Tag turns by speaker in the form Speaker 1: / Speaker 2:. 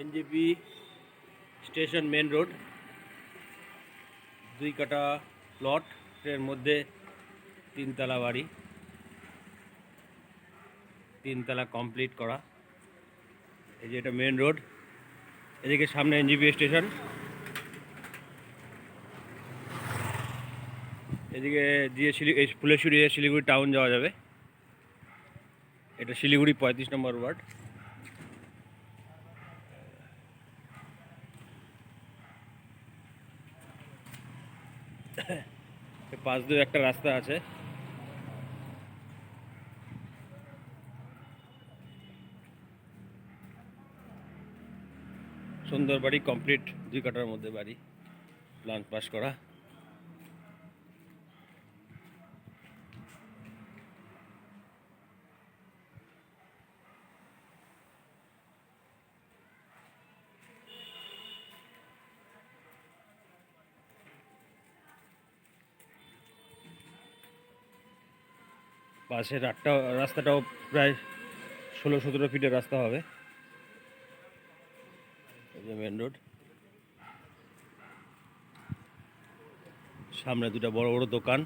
Speaker 1: NJP station main road, 2 কাঠা প্লটের মধ্যে 3 তলা বাড়ি, 3 তলা কমপ্লিট করা। এই যে এটা মেন রোড, এদিকে সামনে এনজেপি স্টেশন, এদিকে দিয়ে ফুলেশ্বরী শিলিগুড়ি টাউন যাওয়া যাবে। এটা শিলিগুড়ি 35 নম্বর ওয়ার্ড। পাশ দিয়ে একটা রাস্তা আছে। সুন্দর বাড়ি, কমপ্লিট 2 কাঠার মধ্যে বাড়ি, প্ল্যান পাস করা। পাশের রাস্তাটাও প্রায় 16-17 ফিটের রাস্তা হবে। এই যে মেন রোড, সামনে 2টা বড় বড় দোকান।